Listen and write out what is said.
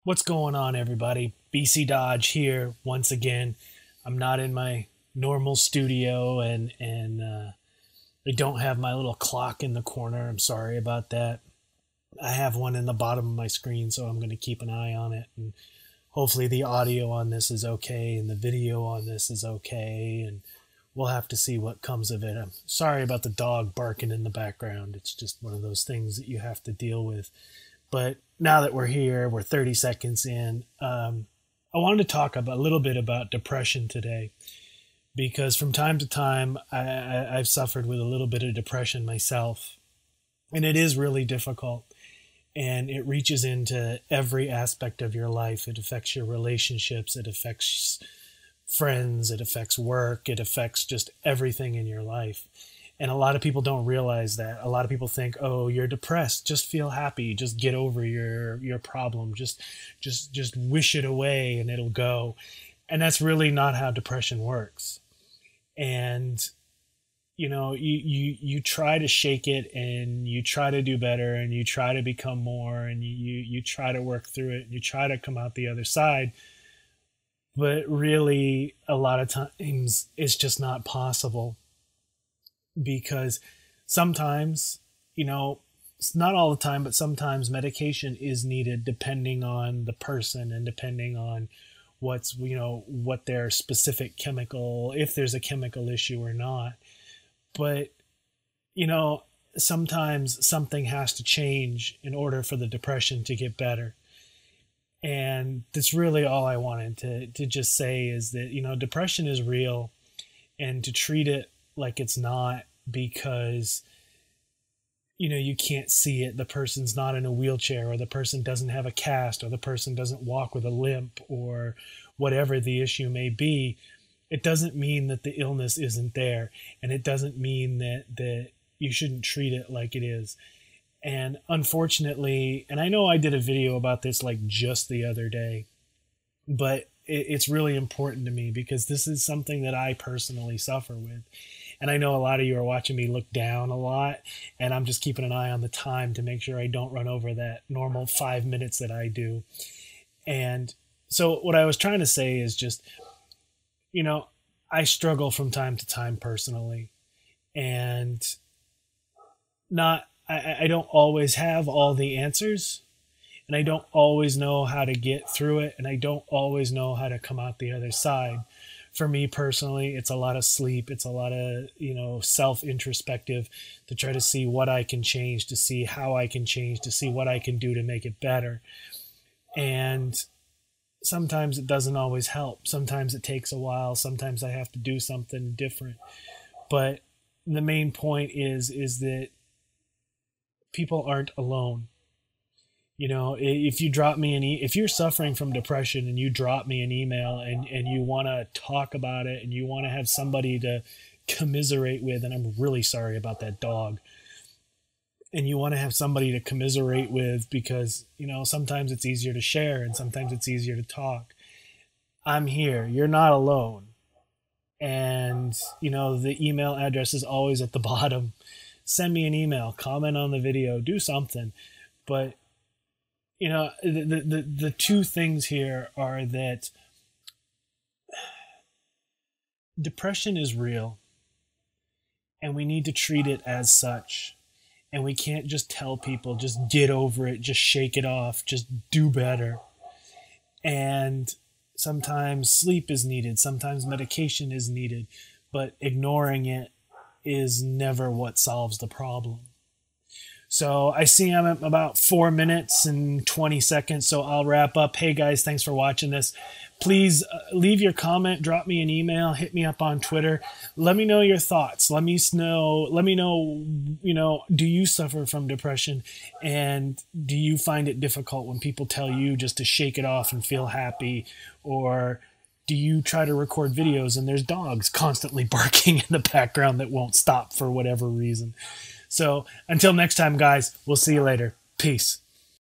What's going on, everybody? BC Dodge here once again. I'm not in my normal studio, and I don't have my little clock in the corner. I'm sorry about that. I have one in the bottom of my screen, so I'm going to keep an eye on it. And hopefully, the audio on this is okay, and the video on this is okay, and we'll have to see what comes of it. I'm sorry about the dog barking in the background. It's just one of those things that you have to deal with. But now that we're here, we're 30 seconds in. I wanted to talk a little bit about depression today, because from time to time, I've suffered with a little bit of depression myself, and it is really difficult, and it reaches into every aspect of your life. It affects your relationships, it affects friends, it affects work, it affects just everything in your life. And a lot of people don't realize that. A lot of people think, "Oh, you're depressed. Just feel happy. Just get over your problem. Just wish it away and it'll go." And that's really not how depression works. And you try to shake it, and you try to do better, and you try to become more, and you try to work through it, and you try to come out the other side. But really, a lot of times it's just not possible. Because sometimes, it's not all the time, but sometimes medication is needed depending on the person and depending on what their specific chemical, if there's a chemical issue or not. But, sometimes something has to change in order for the depression to get better. And that's really all I wanted to just say is that, depression is real, and to treat it like it's not, because you can't see it. The person's not in a wheelchair, or the person doesn't have a cast, or the person doesn't walk with a limp, or whatever the issue may be. It doesn't mean that the illness isn't there, and it doesn't mean that you shouldn't treat it like it is. And unfortunately, and I know I did a video about this like just the other day, but it's really important to me because this is something that I personally suffer with. And I know a lot of you are watching me look down a lot, and I'm just keeping an eye on the time to make sure I don't run over that normal 5 minutes that I do. And so what I was trying to say is just, I struggle from time to time personally, and I don't always have all the answers, and I don't always know how to get through it, and I don't always know how to come out the other side. For me personally, it's a lot of sleep. It's a lot of, self-introspective to try to see what I can change, to see how I can change, to see what I can do to make it better. And sometimes it doesn't always help. Sometimes it takes a while. Sometimes I have to do something different. But the main point is that people aren't alone. If you drop me if you're suffering from depression and you drop me an email and you want to talk about it and you want to have somebody to commiserate with, and I'm really sorry about that dog, and you want to have somebody to commiserate with because, sometimes it's easier to share and sometimes it's easier to talk. I'm here. You're not alone. And, the email address is always at the bottom. Send me an email, comment on the video, do something. But the two things here are that depression is real, and we need to treat it as such. And we can't just tell people, just get over it, just shake it off, just do better. And sometimes sleep is needed, sometimes medication is needed, but ignoring it is never what solves the problem. So I see I'm at about 4 minutes and 20 seconds, so I'll wrap up. Hey guys, thanks for watching this. Please leave your comment, drop me an email, hit me up on Twitter. Let me know your thoughts. Let me know, do you suffer from depression? And do you find it difficult when people tell you just to shake it off and feel happy? Or do you try to record videos and there's dogs constantly barking in the background that won't stop for whatever reason? So until next time, guys, we'll see you later. Peace.